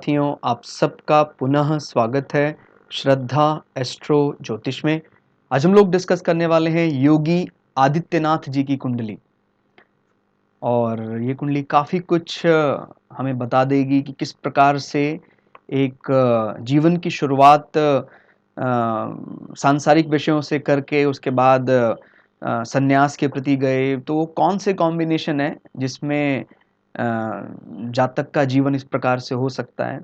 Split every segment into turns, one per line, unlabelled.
साथियों, आप सबका पुनः स्वागत है श्रद्धा एस्ट्रो ज्योतिष में। आज हम लोग डिस्कस करने वाले हैं योगी आदित्यनाथ जी की कुंडली। और ये कुंडली काफ़ी कुछ हमें बता देगी कि किस प्रकार से एक जीवन की शुरुआत सांसारिक विषयों से करके उसके बाद संन्यास के प्रति गए, तो वो कौन से कॉम्बिनेशन है जिसमें जातक का जीवन इस प्रकार से हो सकता है।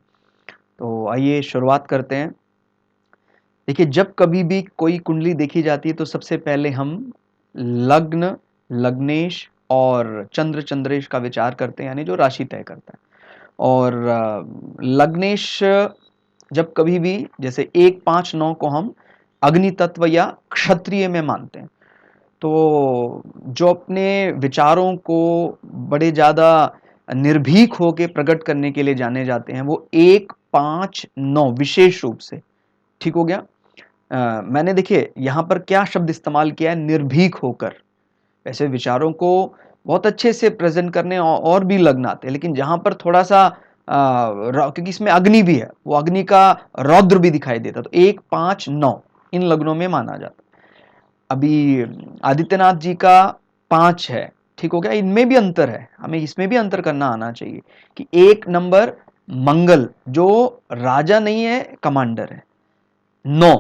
तो आइए शुरुआत करते हैं। देखिए, जब कभी भी कोई कुंडली देखी जाती है तो सबसे पहले हम लग्न, लग्नेश और चंद्र चंद्रेश का विचार करते हैं, यानी जो राशि तय करता है। और लग्नेश जब कभी भी जैसे 1, 5, 9 को हम अग्नि तत्व या क्षत्रिय में मानते हैं, तो जो अपने विचारों को बड़े ज़्यादा निर्भीक होकर प्रकट करने के लिए जाने जाते हैं, वो 1, 5, 9 विशेष रूप से। ठीक हो गया। मैंने देखिए यहाँ पर क्या शब्द इस्तेमाल किया है, निर्भीक होकर। वैसे विचारों को बहुत अच्छे से प्रेजेंट करने और भी लग्न आते हैं, लेकिन जहां पर थोड़ा सा क्योंकि इसमें अग्नि भी है, वो अग्नि का रौद्र भी दिखाई देता, तो 1, 5, 9 इन लग्नों में माना जाता। अभी आदित्यनाथ जी का 5 है। ठीक हो गया। इनमें भी अंतर है, हमें इसमें भी अंतर करना आना चाहिए कि 1 नंबर मंगल जो राजा नहीं है, कमांडर है। 9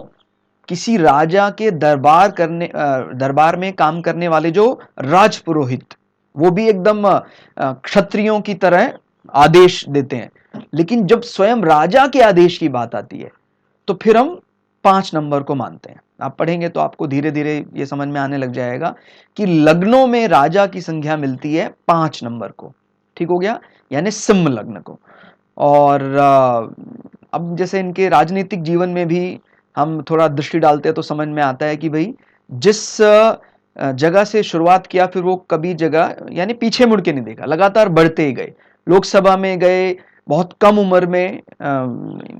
किसी राजा के दरबार में काम करने वाले जो राजपुरोहित, वो भी एकदम क्षत्रियों की तरह आदेश देते हैं। लेकिन जब स्वयं राजा के आदेश की बात आती है तो फिर हम 5 नंबर को मानते हैं। आप पढ़ेंगे तो आपको धीरे धीरे ये समझ में आने लग जाएगा कि लग्नों में राजा की संख्या मिलती है 5 नंबर को। ठीक हो गया, यानी सिंह लग्न को। और अब जैसे इनके राजनीतिक जीवन में भी हम थोड़ा दृष्टि डालते हैं तो समझ में आता है कि भाई जिस जगह से शुरुआत किया, फिर वो कभी जगह यानी पीछे मुड़ के नहीं देखा, लगातार बढ़ते ही गए। लोकसभा में गए, बहुत कम उम्र में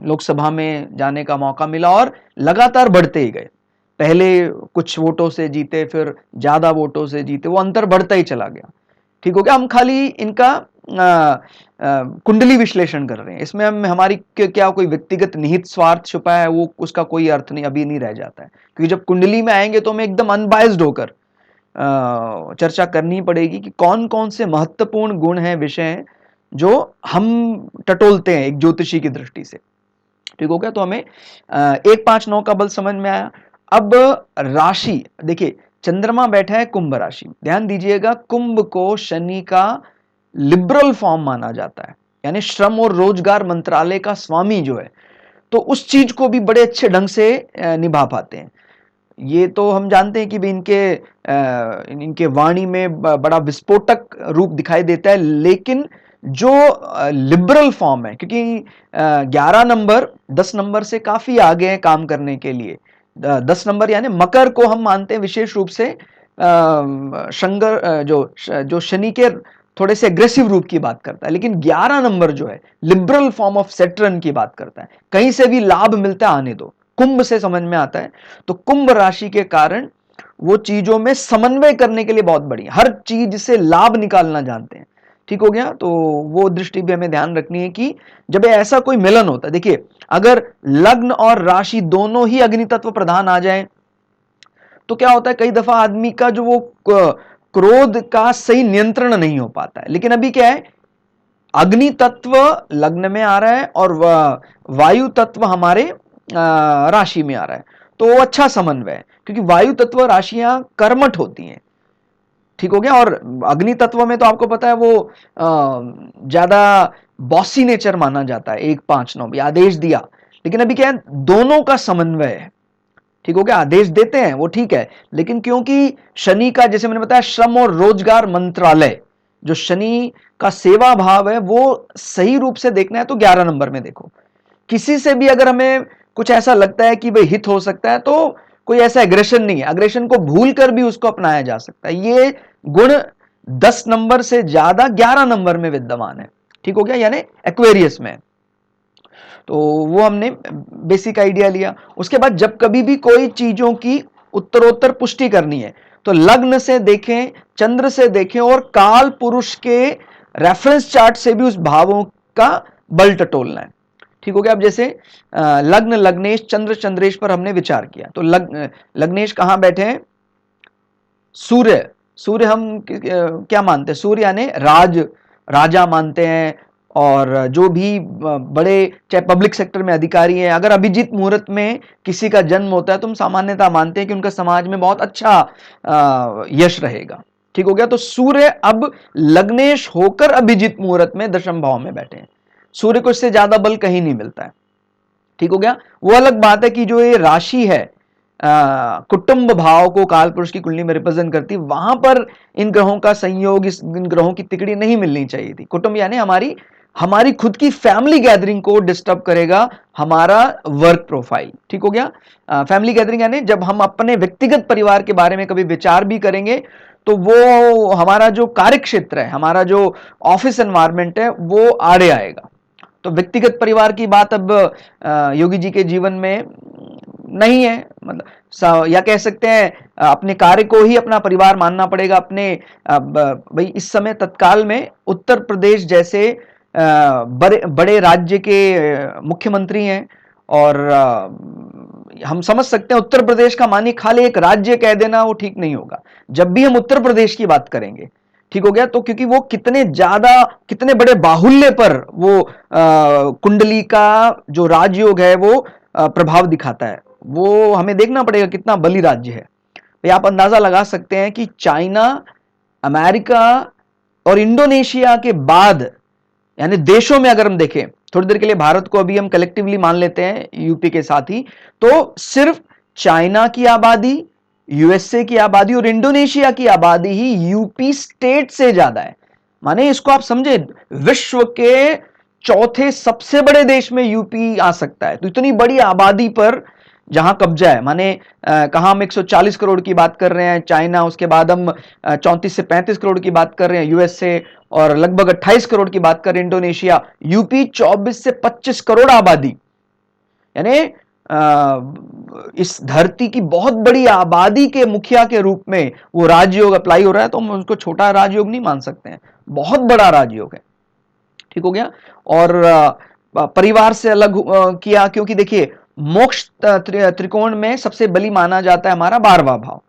लोकसभा में जाने का मौका मिला और लगातार बढ़ते ही गए। पहले कुछ वोटों से जीते, फिर ज्यादा वोटों से जीते, वो अंतर बढ़ता ही चला गया। ठीक हो गया। हम खाली इनका कुंडली विश्लेषण कर रहे हैं, इसमें हम हमारी क्या कोई व्यक्तिगत निहित स्वार्थ छुपा है, वो उसका कोई अर्थ नहीं अभी नहीं रह जाता है। क्योंकि जब कुंडली में आएंगे तो हमें एकदम अनबायस्ड होकर चर्चा करनी पड़ेगी कि कौन कौन से महत्वपूर्ण गुण हैं, विषय हैं जो हम टटोलते हैं एक ज्योतिषी की दृष्टि से। ठीक हो गया। तो हमें 1, 5, 9 का बल समझ में आया। अब राशि देखिए, चंद्रमा बैठा है कुंभ राशि। ध्यान दीजिएगा, कुंभ को शनि का लिबरल फॉर्म माना जाता है, यानी श्रम और रोजगार मंत्रालय का स्वामी जो है, तो उस चीज को भी बड़े अच्छे ढंग से निभा पाते हैं। ये तो हम जानते हैं कि भी इनके वाणी में बड़ा विस्फोटक रूप दिखाई देता है, लेकिन जो लिबरल फॉर्म है, क्योंकि 11 नंबर 10 नंबर से काफी आगे हैं काम करने के लिए। 10 नंबर यानी मकर को हम मानते हैं विशेष रूप से जो शनि के थोड़े से एग्रेसिव रूप की बात करता है, लेकिन 11 नंबर जो है लिबरल फॉर्म ऑफ सेट्रन की बात करता है। कहीं से भी लाभ मिलता है, आने दो। कुंभ से समझ में आता है, तो कुंभ राशि के कारण वो चीजों में समन्वय करने के लिए बहुत बढ़िया, हर चीज से लाभ निकालना जानते हैं। ठीक हो गया। तो वो दृष्टि भी हमें ध्यान रखनी है कि जब ऐसा कोई मिलन होता है, देखिए अगर लग्न और राशि दोनों ही अग्नि तत्व प्रधान आ जाए तो क्या होता है, कई दफा आदमी का जो वो क्रोध का सही नियंत्रण नहीं हो पाता है। लेकिन अभी क्या है, अग्नि तत्व लग्न में आ रहा है और वायु तत्व हमारे राशि में आ रहा है, तो वो अच्छा समन्वय है, क्योंकि वायु तत्व राशियां कर्मठ होती हैं। ठीक हो गया। और अग्नि तत्व में तो आपको पता है वो ज्यादा बॉसी नेचर माना जाता है। 1, 5, 9 भी आदेश दिया, लेकिन अभी क्या है, दोनों का समन्वय है। ठीक हो गया। आदेश देते हैं वो ठीक है, लेकिन क्योंकि शनि का, जैसे मैंने बताया, श्रम और रोजगार मंत्रालय, जो शनि का सेवा भाव है, वो सही रूप से देखना है तो 11 नंबर में देखो। किसी से भी अगर हमें कुछ ऐसा लगता है कि भाई हित हो सकता है, तो कोई ऐसा एग्रेशन नहीं है, एग्रेशन को भूल कर भी उसको अपनाया जा सकता है। ये गुण 10 नंबर से ज्यादा 11 नंबर में विद्यमान है। ठीक हो गया, यानी एक्वेरियस में। तो वो हमने बेसिक आइडिया लिया। उसके बाद जब कभी भी कोई चीजों की उत्तरोत्तर पुष्टि करनी है तो लग्न से देखें, चंद्र से देखें, और काल पुरुष के रेफरेंस चार्ट से भी उस भावों का बल टटोलना है। ठीक हो गया। अब जैसे लग्न लग्नेश चंद्र चंद्रेश पर हमने विचार किया, तो लग्नेश कहाँ बैठे हैं? सूर्य। सूर्य हम क्या मानते हैं? सूर्य यानी राजा मानते हैं, और जो भी बड़े चाहे पब्लिक सेक्टर में अधिकारी हैं, अगर अभिजीत मुहूर्त में किसी का जन्म होता है तो हम सामान्यतः मानते हैं कि उनका समाज में बहुत अच्छा यश रहेगा। ठीक हो गया। तो सूर्य अब लग्नेश होकर अभिजीत मुहूर्त में दशम भाव में बैठे हैं। सूर्य को इससे ज्यादा बल कहीं नहीं मिलता है। ठीक हो गया। वो अलग बात है कि जो ये राशि है कुटुंब भाव को काल पुरुष की कुंडली में रिप्रेजेंट करती, वहां पर इन ग्रहों का संयोग, इन ग्रहों की तिकड़ी नहीं मिलनी चाहिए थी। कुटुंब यानी हमारी खुद की फैमिली गैदरिंग को डिस्टर्ब करेगा हमारा वर्क प्रोफाइल। ठीक हो गया। फैमिली गैदरिंग यानी जब हम अपने व्यक्तिगत परिवार के बारे में कभी विचार भी करेंगे तो वो हमारा जो कार्य क्षेत्र है, हमारा जो ऑफिस एनवायरमेंट है, वो आड़े आएगा। तो व्यक्तिगत परिवार की बात अब योगी जी के जीवन में नहीं है, मतलब या कह सकते हैं अपने कार्य को ही अपना परिवार मानना पड़ेगा। अपने भाई इस समय तत्काल में उत्तर प्रदेश जैसे बड़े राज्य के मुख्यमंत्री हैं, और हम समझ सकते हैं उत्तर प्रदेश का मानी खाली एक राज्य कह देना वो ठीक नहीं होगा। जब भी हम उत्तर प्रदेश की बात करेंगे, ठीक हो गया, तो क्योंकि वो कितने बड़े बाहुल्य पर वो कुंडली का जो राजयोग है वो प्रभाव दिखाता है, वो हमें देखना पड़ेगा कितना बली राज्य है। तो आप अंदाजा लगा सकते हैं कि चाइना, अमेरिका और इंडोनेशिया के बाद, यानी देशों में अगर हम देखें, थोड़ी देर के लिए भारत को अभी हम कलेक्टिवली मान लेते हैं यूपी के साथ ही, तो सिर्फ चाइना की आबादी, यूएसए की आबादी और इंडोनेशिया की आबादी ही यूपी स्टेट से ज्यादा है। माने इसको आप समझे, विश्व के चौथे सबसे बड़े देश में यूपी आ सकता है। तो इतनी बड़ी आबादी पर जहां कब्जा है, माने कहां हम 140 करोड़ की बात कर रहे हैं चाइना, उसके बाद हम 34 से 35 करोड़ की बात कर रहे हैं यूएसए, और लगभग 28 करोड़ की बात कर रहे हैं इंडोनेशिया। यूपी 24 से 25 करोड़ आबादी, यानी इस धरती की बहुत बड़ी आबादी के मुखिया के रूप में वो राजयोग अप्लाई हो रहा है, तो हम उसको छोटा राजयोग नहीं मान सकते हैं, बहुत बड़ा राजयोग है। ठीक हो गया। और परिवार से अलग किया, क्योंकि देखिए मोक्ष त्रिकोण में सबसे बली माना जाता है हमारा 12वां भाव,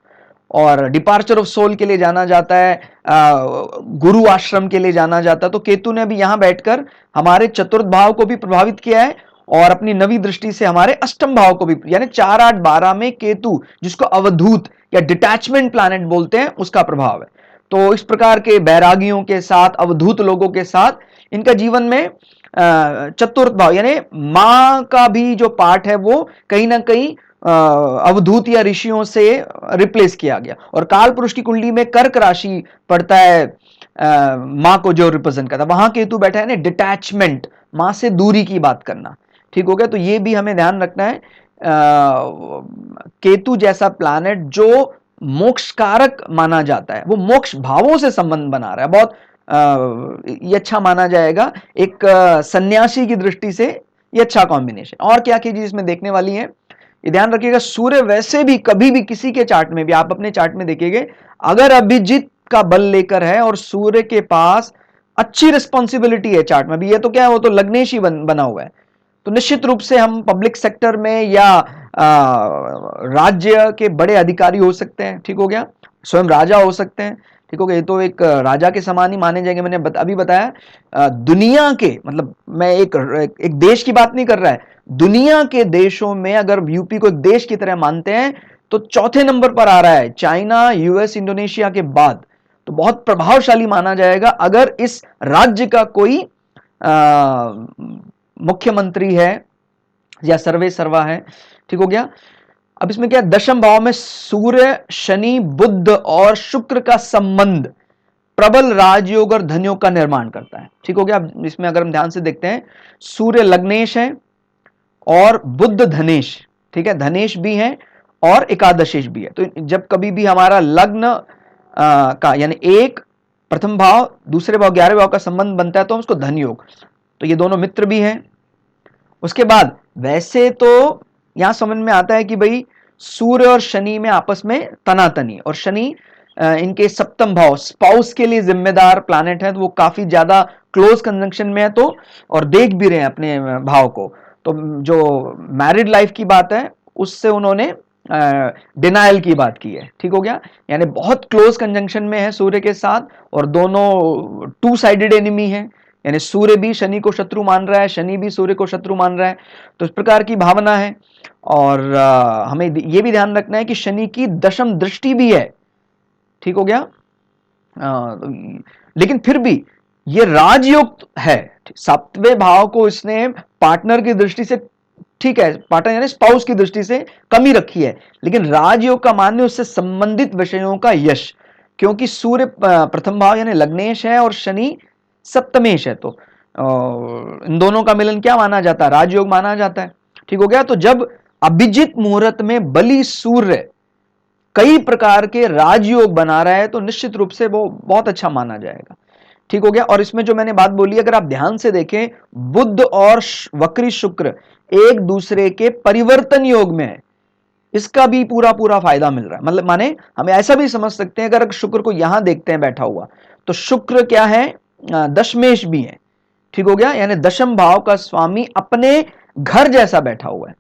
और डिपार्चर ऑफ सोल के लिए जाना जाता है, गुरु आश्रम के लिए जाना जाता है। तो केतु ने भी यहां बैठकर हमारे चतुर्थ भाव को भी प्रभावित किया है, और अपनी नवी दृष्टि से हमारे अष्टम भाव को भी, यानी 4, 8, 12 में केतु, जिसको अवधूत या डिटैचमेंट प्लैनेट बोलते हैं, उसका प्रभाव है। तो इस प्रकार के बैरागियों के साथ, अवधूत लोगों के साथ इनका जीवन में चतुर्थ भाव यानी मां का भी जो पार्ट है वो कहीं ना कहीं अवधूत या ऋषियों से रिप्लेस किया गया। और काल पुरुष की कुंडली में कर्क राशि पड़ता है, मां को जो रिप्रेजेंट करता है, वहां केतु बैठा है ना, डिटैचमेंट, मां से दूरी की बात करना। ठीक हो गया। तो ये भी हमें ध्यान रखना है, केतु जैसा प्लैनेट जो मोक्ष कारक माना जाता है, वो मोक्ष भावों से संबंध बना रहा है, बहुत ये अच्छा माना जाएगा। एक सन्यासी की दृष्टि से ये अच्छा कॉम्बिनेशन। और क्या चीज इसमें देखने वाली है, ये ध्यान रखिएगा, सूर्य वैसे भी कभी भी किसी के चार्ट में भी, आप अपने चार्ट में देखिएगा, अगर अभिजीत का बल लेकर है और सूर्य के पास अच्छी रिस्पॉन्सिबिलिटी है चार्ट में, अभी ये तो क्या है, वो तो लग्नेश ही बना हुआ है, तो निश्चित रूप से हम पब्लिक सेक्टर में या राज्य के बड़े अधिकारी हो सकते हैं। ठीक हो गया। स्वयं राजा हो सकते हैं। ठीक हो गया। ये तो एक राजा के समान ही माने जाएंगे। मैंने अभी बताया दुनिया के, मतलब मैं एक देश की बात नहीं कर रहा है, दुनिया के देशों में अगर यूपी को एक देश की तरह मानते हैं तो चौथे नंबर पर आ रहा है, चाइना, यूएस, इंडोनेशिया के बाद। तो बहुत प्रभावशाली माना जाएगा अगर इस राज्य का कोई मुख्यमंत्री है या सर्वे सर्वा है। ठीक हो गया। अब इसमें क्या, दशम भाव में सूर्य, शनि, बुध और शुक्र का संबंध प्रबल राजयोग और धनयोग का निर्माण करता है। ठीक हो गया। अब इसमें अगर हम ध्यान से देखते हैं, सूर्य लग्नेश है और बुध धनेश, ठीक है, धनेश भी है और एकादशेश भी है। तो जब कभी भी हमारा लग्न का यानी एक प्रथम भाव, दूसरे भाव, 11वें भाव का संबंध बनता है तो हम उसको धनयोग, तो ये दोनों मित्र भी हैं। उसके बाद वैसे तो यहां समझ में आता है कि भाई सूर्य और शनि में आपस में तनातनी, और शनि इनके सप्तम भाव, स्पाउस के लिए जिम्मेदार प्लैनेट है, तो वो काफी ज्यादा क्लोज कंजंक्शन में है, तो और देख भी रहे हैं अपने भाव को, तो जो मैरिड लाइफ की बात है उससे उन्होंने डिनायल की बात की है, ठीक हो गया। यानी बहुत क्लोज कंजंक्शन में है सूर्य के साथ, और दोनों टू साइडेड एनिमी है, यानी सूर्य भी शनि को शत्रु मान रहा है, शनि भी सूर्य को शत्रु मान रहा है। तो इस प्रकार की भावना है। और हमें ये भी ध्यान रखना है कि शनि की दशम दृष्टि भी है, ठीक हो गया। लेकिन फिर भी ये राजयोग है, सातवें भाव को इसने पार्टनर की दृष्टि से, ठीक है, पार्टनर यानी स्पाउस की दृष्टि से कमी रखी है, लेकिन राजयोग का मान्य उससे संबंधित विषयों का यश, क्योंकि सूर्य प्रथम भाव यानी लग्नेश है और शनि सप्तमेश है, तो इन दोनों का मिलन क्या माना जाता है? राजयोग माना जाता है, ठीक हो गया। तो जब अभिजित मुहूर्त में बलि सूर्य कई प्रकार के राजयोग बना रहा है तो निश्चित रूप से वो बहुत अच्छा माना जाएगा, ठीक हो गया। और इसमें जो मैंने बात बोली, अगर आप ध्यान से देखें, बुध और वक्री शुक्र एक दूसरे के परिवर्तन योग में है, इसका भी पूरा पूरा फायदा मिल रहा है। मतलब माने हम ऐसा भी समझ सकते हैं, अगर शुक्र को यहां देखते हैं बैठा हुआ, तो शुक्र क्या है? दशमेश भी है, ठीक हो गया। यानी दशम भाव का स्वामी अपने घर जैसा बैठा हुआ है,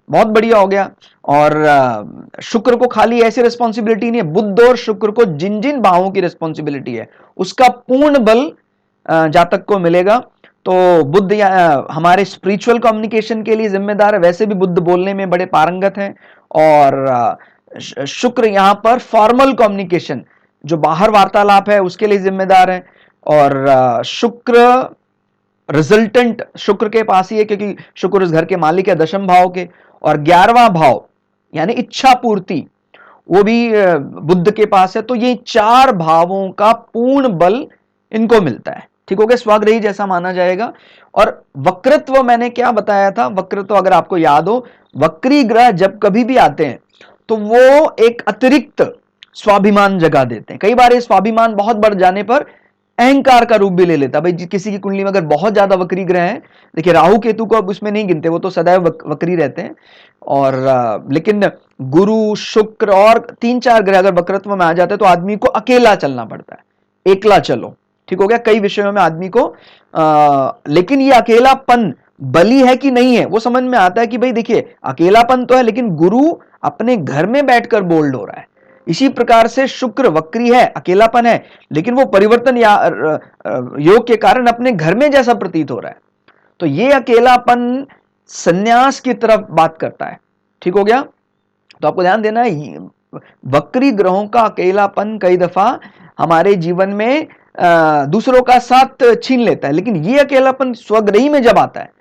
बहुत बढ़िया हो गया। और शुक्र को खाली ऐसी रिस्पॉन्सिबिलिटी नहीं है, बुध और शुक्र को जिन जिन भावों की रिस्पॉन्सिबिलिटी है उसका पूर्ण बल जातक को मिलेगा। तो बुध हमारे स्पिरिचुअल कम्युनिकेशन के लिए जिम्मेदार है, वैसे भी बुध बोलने में बड़े पारंगत हैं। और शुक्र यहां पर फॉर्मल कम्युनिकेशन, जो बाहर वार्तालाप है, उसके लिए जिम्मेदार है। और शुक्र रिजल्टेंट शुक्र के पास ही है, क्योंकि शुक्र इस घर के मालिक है दशम भाव के। और 11वां भाव यानी इच्छा पूर्ति, वो भी बुध के पास है। तो ये चार भावों का पूर्ण बल इनको मिलता है, ठीक हो गया, स्वग्रही जैसा माना जाएगा। और वक्रत्व मैंने क्या बताया था? वक्रत्व अगर आपको याद हो, वक्री ग्रह जब कभी भी आते हैं तो वो एक अतिरिक्त स्वाभिमान जगा देते हैं। कई बार ये स्वाभिमान बहुत बढ़ जाने पर अहंकार का रूप भी ले लेता। भाई किसी की कुंडली में अगर बहुत ज्यादा वक्री ग्रह है, देखिए राहु केतु को अब उसमें नहीं गिनते, वो तो सदैव वक्री रहते हैं। और लेकिन गुरु शुक्र और 3-4 ग्रह अगर वक्रत्व में आ जाते हैं तो आदमी को अकेला चलना पड़ता है, एकला चलो, ठीक हो गया, कई विषयों में आदमी को। लेकिन ये अकेलापन बली है कि नहीं है वो समझ में आता है कि भाई देखिए अकेलापन तो है, लेकिन गुरु अपने घर में बैठकर बोल्ड हो रहा है। इसी प्रकार से शुक्र वक्री है, अकेलापन है, लेकिन वो परिवर्तन या योग के कारण अपने घर में जैसा प्रतीत हो रहा है। तो ये अकेलापन संन्यास की तरफ बात करता है, ठीक हो गया। तो आपको ध्यान देना है, वक्री ग्रहों का अकेलापन कई दफा हमारे जीवन में दूसरों का साथ छीन लेता है, लेकिन ये अकेलापन स्वग्रही में जब आता है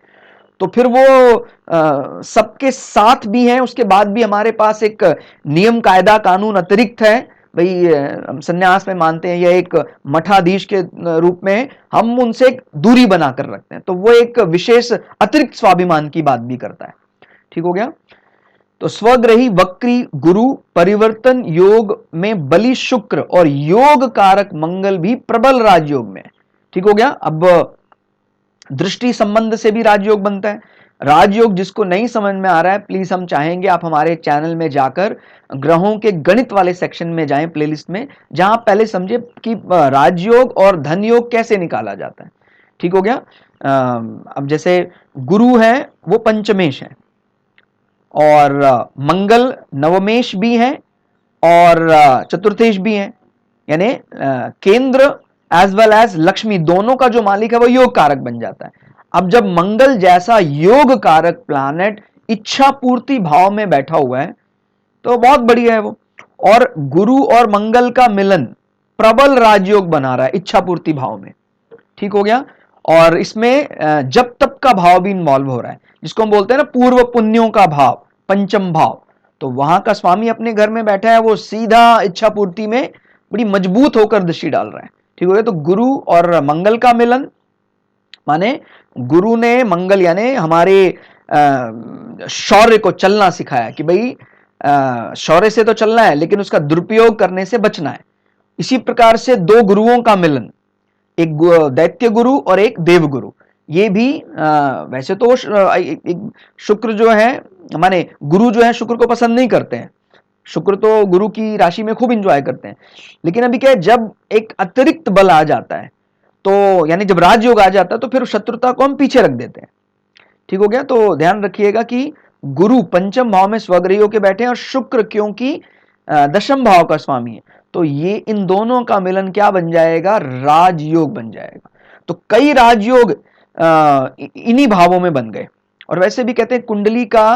तो फिर वो सबके साथ भी है, उसके बाद भी हमारे पास एक नियम कायदा कानून अतिरिक्त है। भाई हम संन्यास में मानते हैं, यह एक मठाधीश के रूप में हम उनसे एक दूरी बनाकर रखते हैं, तो वो एक विशेष अतिरिक्त स्वाभिमान की बात भी करता है, ठीक हो गया। तो स्वग्रही वक्री गुरु परिवर्तन योग में बलि शुक्र और योग कारक मंगल भी प्रबल राजयोग में, ठीक हो गया। अब दृष्टि संबंध से भी राजयोग बनता है। राजयोग जिसको नहीं समझ में आ रहा है, प्लीज हम चाहेंगे आप हमारे चैनल में जाकर ग्रहों के गणित वाले सेक्शन में जाएं, प्लेलिस्ट में, जहां पहले समझे कि राजयोग और धन योग कैसे निकाला जाता है, ठीक हो गया। अब जैसे गुरु है वो पंचमेश है, और मंगल नवमेश भी है, और चतुर्थेश भी है, यानी केंद्र एज वेल एज लक्ष्मी दोनों का जो मालिक है वो योग कारक बन जाता है। अब जब मंगल जैसा योग कारक प्लैनेट इच्छा पूर्ति भाव में बैठा हुआ है तो बहुत बढ़िया है वो। और गुरु और मंगल का मिलन प्रबल राजयोग बना रहा है इच्छा पूर्ति भाव में, ठीक हो गया। और इसमें जब तप का भाव भी इन्वॉल्व हो रहा है, जिसको हम बोलते हैं ना पूर्व पुण्यों का भाव, पंचम भाव। तो वहां का स्वामी अपने घर में बैठा है, वो सीधा इच्छा पूर्ति में बड़ी मजबूत होकर दृष्टि डाल रहा है, ठीक हो गया। तो गुरु और मंगल का मिलन माने गुरु ने मंगल यानी हमारे शौर्य को चलना सिखाया कि भाई शौर्य से तो चलना है लेकिन उसका दुरुपयोग करने से बचना है। इसी प्रकार से दो गुरुओं का मिलन, एक दैत्य गुरु और एक देव गुरु, ये भी वैसे तो एक शुक्र जो है माने गुरु जो है शुक्र को पसंद नहीं करते हैं, शुक्र तो गुरु की राशि में खूब एंजॉय करते हैं। लेकिन अभी क्या है, जब एक अतिरिक्त बल आ जाता है तो यानी जब राजयोग आ जाता है तो फिर शत्रुता को हम पीछे रख देते हैं, ठीक हो गया। तो ध्यान रखिएगा कि गुरु पंचम भाव में स्वग्रही होके बैठे हैं और शुक्र क्योंकि दशम भाव का स्वामी है, तो ये इन दोनों का मिलन क्या बन जाएगा, राजयोग बन जाएगा। तो कई राजयोग इन्हीं भावों में बन गए। और वैसे भी कहते हैं कुंडली का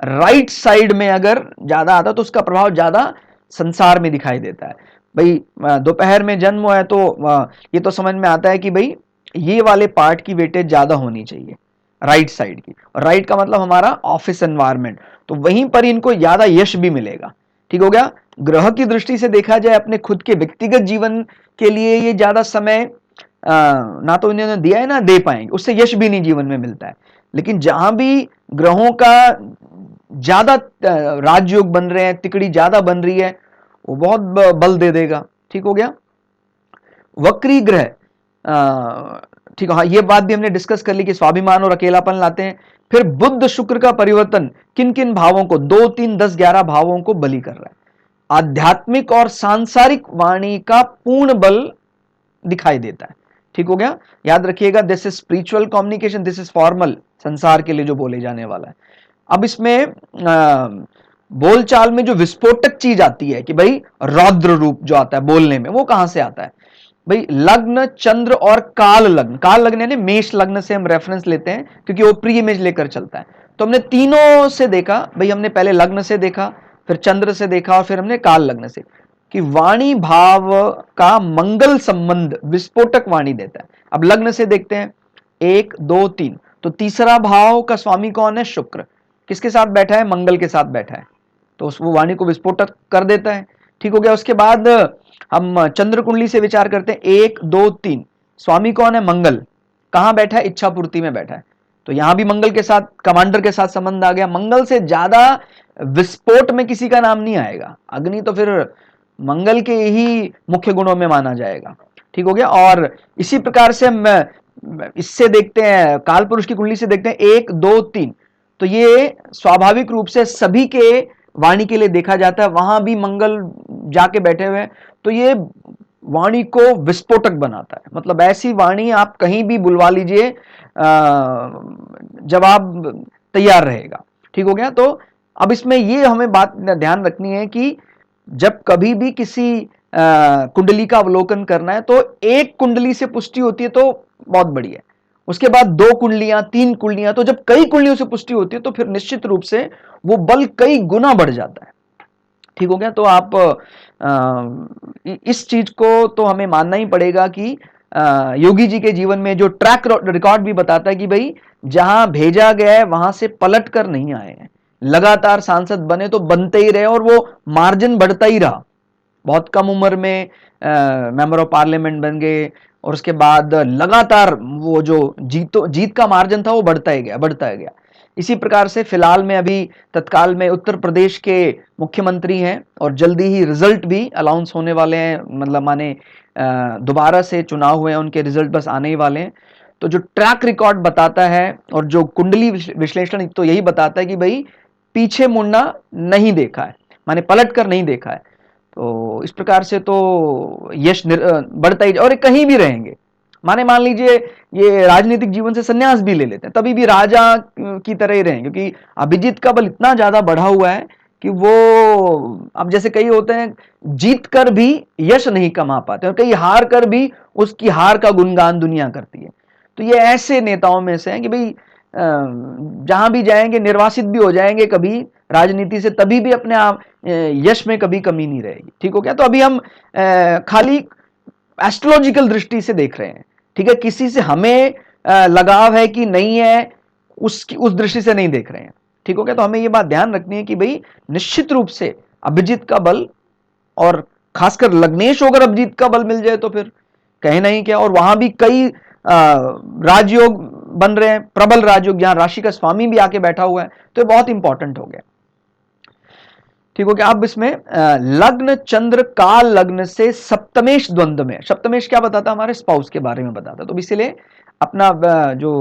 राइट साइड में अगर ज्यादा आता तो उसका प्रभाव ज्यादा संसार में दिखाई देता है। भाई दोपहर में जन्म हुआ है तो ये तो समझ में आता है कि भाई ये वाले पार्ट की वेटेज ज्यादा होनी चाहिए, राइट साइड की। और राइट का मतलब हमारा ऑफिस एनवायरनमेंट, तो वहीं पर इनको ज्यादा यश भी मिलेगा। ठीक हो गया। ग्रह की दृष्टि से देखा जाए अपने खुद के व्यक्तिगत जीवन के लिए ये ज्यादा समय ना तो इन्होंने दिया है ना दे पाएंगे, उससे यश भी नहीं जीवन में मिलता है। लेकिन जहां भी ग्रहों का ज्यादा राजयोग बन रहे हैं, तिकड़ी ज्यादा बन रही है, वो बहुत बल दे देगा। ठीक हो गया। वक्री ग्रह, ठीक है, हाँ ये बात भी हमने डिस्कस कर ली कि स्वाभिमान और अकेलापन लाते हैं। फिर बुध शुक्र का परिवर्तन किन किन भावों को, 2 3 10 11 भावों को बली कर रहा है। आध्यात्मिक और सांसारिक वाणी का पूर्ण बल दिखाई देता है। ठीक हो गया। याद रखिएगा, this is spiritual communication, this is formal, संसार के लिए जो बोले जाने वाला है। अब इसमें बोलचाल में जो विस्फोटक चीज आती है कि भाई रौद्र रूप जो आता है बोलने में, वो कहां से आता है? भाई लग्न, चंद्र और काल लग्न। काल लग्न यानी मेष लग्न से हम रेफरेंस लेते हैं क्योंकि वो प्री इमेज लेकर चलता है। तो हमने तीनों से देखा, भाई हमने पहले लग्न से देखा, फिर चंद्र से देखा और फिर हमने काल लग्न से, कि वाणी भाव का मंगल संबंध विस्फोटक वाणी देता है। अब लग्न से देखते हैं, 1 2 3, तो तीसरा भाव का स्वामी कौन है? शुक्र। किसके साथ बैठा है? मंगल के साथ बैठा है, तो वो वाणी को विस्फोटक कर देता है। ठीक हो गया। उसके बाद हम चंद्र कुंडली से विचार करते हैं, 1 2 3, स्वामी कौन है? मंगल। कहां बैठा है? इच्छा पूर्ति में बैठा है, तो यहां भी मंगल के साथ, कमांडर के साथ संबंध आ गया। मंगल से ज्यादा विस्फोट में किसी का नाम नहीं आएगा। अग्नि तो फिर मंगल के ही मुख्य गुणों में माना जाएगा। ठीक हो गया। और इसी प्रकार से हम इससे देखते हैं, काल पुरुष की कुंडली से देखते हैं, 1 2 3, तो ये स्वाभाविक रूप से सभी के वाणी के लिए देखा जाता है, वहां भी मंगल जाके बैठे हुए हैं, तो ये वाणी को विस्फोटक बनाता है। मतलब ऐसी वाणी आप कहीं भी बुलवा लीजिए, जवाब तैयार रहेगा। ठीक हो गया। तो अब इसमें ये हमें बात ध्यान रखनी है कि जब कभी भी किसी कुंडली का अवलोकन करना है तो एक कुंडली से पुष्टि होती है तो बहुत बढ़िया है, उसके बाद 2 कुंडलियां, 3 कुंडलियां, तो जब कई कुंडलियों से पुष्टि होती है तो फिर निश्चित रूप से वो बल कई गुना बढ़ जाता है। ठीक हो गया। तो आप इस चीज को तो हमें मानना ही पड़ेगा कि योगी जी के जीवन में जो ट्रैक रिकॉर्ड भी बताता है कि भाई जहां भेजा गया है वहां से पलट कर नहीं आए हैं, लगातार सांसद बने तो बनते ही रहे और वो मार्जिन बढ़ता ही रहा। बहुत कम उम्र में मेंबर ऑफ पार्लियामेंट बन गए और उसके बाद लगातार वो जो जीत का मार्जिन था वो बढ़ता ही गया। इसी प्रकार से फिलहाल में अभी तत्काल में उत्तर प्रदेश के मुख्यमंत्री हैं और जल्दी ही रिजल्ट भी अनाउंस होने वाले हैं, मतलब माने दोबारा से चुनाव हुए हैं, उनके रिजल्ट बस आने ही वाले हैं। तो जो ट्रैक रिकॉर्ड बताता है और जो कुंडली विश्लेषण तो यही बताता है कि भाई पीछे मुड़ना नहीं देखा है, माने पलट कर नहीं देखा है। तो इस प्रकार से तो यश बढ़ता ही, और कहीं भी रहेंगे, माने मान लीजिए ये राजनीतिक जीवन से संन्यास भी ले लेते हैं तभी भी राजा की तरह ही रहेंगे, क्योंकि अभिजीत का बल इतना ज्यादा बढ़ा हुआ है कि वो, अब जैसे कई होते हैं जीत कर भी यश नहीं कमा पाते और कई हार कर भी उसकी हार का गुणगान दुनिया करती है। तो ये ऐसे नेताओं में से हैं कि भाई जहां भी जाएंगे निर्वासित भी हो जाएंगे कभी राजनीति से, तभी भी अपने आप यश में कभी कमी नहीं रहेगी। ठीक हो गया। तो अभी हम खाली एस्ट्रोलॉजिकल दृष्टि से देख रहे हैं, ठीक है, किसी से हमें लगाव है कि नहीं है उसकी उस दृष्टि से नहीं देख रहे हैं। ठीक हो गया। तो हमें यह बात ध्यान रखनी है कि भाई निश्चित रूप से अभिजीत का बल, और खासकर लग्नेश होकर अभिजीत का बल मिल जाए तो फिर कहीं नहीं क्या, और वहां भी कई राजयोग बन रहे हैं, प्रबल राजयोग, जहां राशि का स्वामी भी आके बैठा हुआ है, तो ये बहुत इंपॉर्टेंट हो गया। ठीक हो गया। अब इसमें लग्न चंद्र काल लग्न से सप्तमेश द्वंद्व में, सप्तमेश क्या बताता है? हमारे स्पाउस के बारे में बताता है। तो इसीलिए अपना जो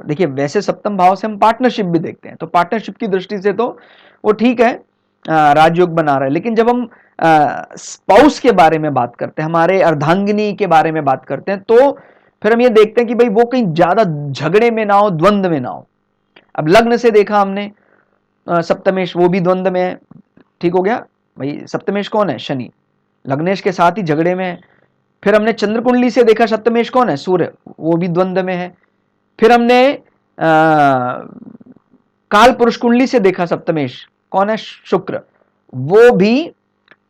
देखिए, वैसे सप्तम भाव से हम पार्टनरशिप भी देखते हैं, तो पार्टनरशिप की दृष्टि से तो वो ठीक है, राजयोग बना रहा है। लेकिन जब हम स्पाउस के बारे में बात करते हैं, हमारे अर्धांगिनी के बारे में बात करते हैं, तो फिर हम ये देखते हैं कि भाई वो कहीं ज्यादा झगड़े में ना हो, द्वंद्व में ना हो। अब लग्न से देखा हमने सप्तमेश, वो भी द्वंद्व में है, ठीक हो गया भाई। सप्तमेश कौन है? शनि, लग्नेश के साथ ही झगड़े में है। फिर हमने चंद्र कुंडली से देखा सप्तमेश कौन है? सूर्य, वो भी द्वंद्व में है। फिर हमने काल पुरुष कुंडली से देखा सप्तमेश कौन है? शुक्र, वो भी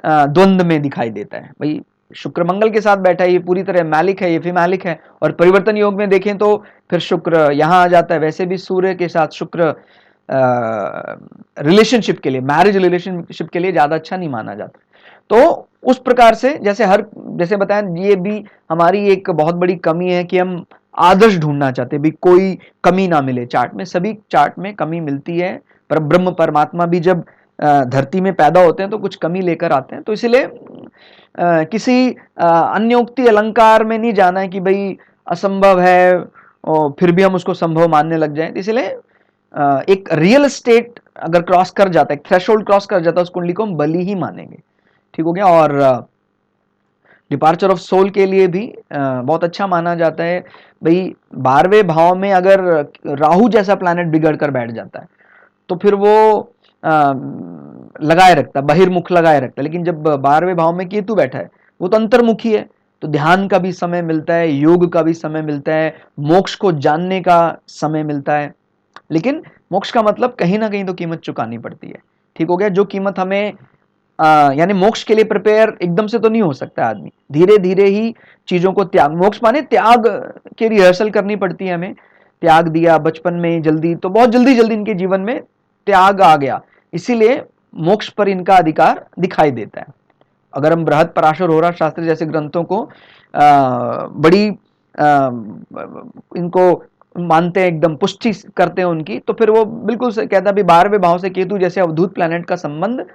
द्वंद्व में दिखाई देता है भाई। शुक्र मंगल के साथ बैठा है, ये पूरी तरह मालिक है, ये भी मालिक है। और परिवर्तन योग में देखें तो फिर शुक्र यहां आ जाता है। वैसे भी सूर्य के साथ शुक्र रिलेशनशिप के लिए, मैरिज रिलेशनशिप के लिए ज्यादा अच्छा नहीं माना जाता। तो उस प्रकार से जैसे बताया, ये भी हमारी एक बहुत बड़ी कमी है कि हम आदर्श ढूंढना चाहते हैं भी, कोई कमी ना मिले चार्ट में। सभी चार्ट में कमी मिलती है, पर ब्रह्म परमात्मा भी जब धरती में पैदा होते हैं तो कुछ कमी लेकर आते हैं। तो इसलिए किसी अन्योक्ति अलंकार में नहीं जाना है कि भाई असंभव है और फिर भी हम उसको संभव मानने लग जाएं। इसलिए एक रियल स्टेट अगर क्रॉस कर जाता है, थ्रेशोल्ड क्रॉस कर जाता है, उस कुंडली को हम बली ही मानेंगे, ठीक हो गया। और डिपार्चर ऑफ सोल के लिए भी बहुत अच्छा माना जाता है भाई। 12वें भाव में अगर राहु जैसा प्लैनेट बिगड़ कर बैठ जाता है तो फिर वो लगाए रखता है, बहिर्मुख लगाए रखता है। लेकिन जब 12वें भाव में केतु बैठा है, वो तो अंतर्मुखी है, तो ध्यान का भी समय मिलता है, योग का भी समय मिलता है, मोक्ष को जानने का समय मिलता है। लेकिन मोक्ष का मतलब कहीं ना कहीं तो कीमत चुकानी पड़ती है, ठीक हो गया। जो कीमत हमें यानी मोक्ष के लिए प्रिपेयर एकदम से तो नहीं हो सकता आदमी, धीरे धीरे ही चीजों को त्याग, मोक्ष माने त्याग के रिहर्सल करनी पड़ती है हमें। त्याग दिया बचपन में जल्दी, तो बहुत जल्दी जल्दी इनके जीवन में त्याग आ गया, इसीलिए मोक्ष पर इनका अधिकार दिखाई देता है। अगर हम बृहद पराशर होरा शास्त्र जैसे ग्रंथों को बड़ी इनको मानते हैं, एकदम पुष्टि करते हैं उनकी, तो फिर वो बिल्कुल कहता है 12वें भाव से केतु जैसे अवधूत प्लैनेट का संबंध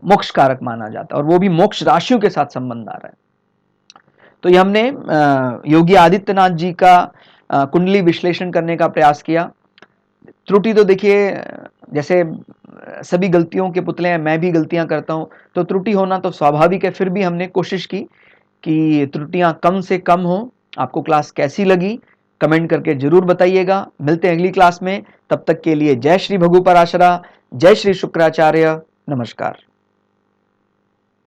मोक्ष कारक माना जाता है, और वो भी मोक्ष राशियों के साथ संबंध आ रहा है। तो ये हमने योगी आदित्यनाथ जी का कुंडली विश्लेषण करने का प्रयास किया। त्रुटि तो देखिए, जैसे सभी गलतियों के पुतले हैं, मैं भी गलतियां करता हूं, तो त्रुटि होना तो स्वाभाविक है। फिर भी हमने कोशिश की कि त्रुटियां कम से कम हो। आपको क्लास कैसी लगी कमेंट करके जरूर बताइएगा। मिलते हैं अगली क्लास में, तब तक के लिए जय श्री भगु पराशरा, जय श्री शुक्राचार्य, नमस्कार।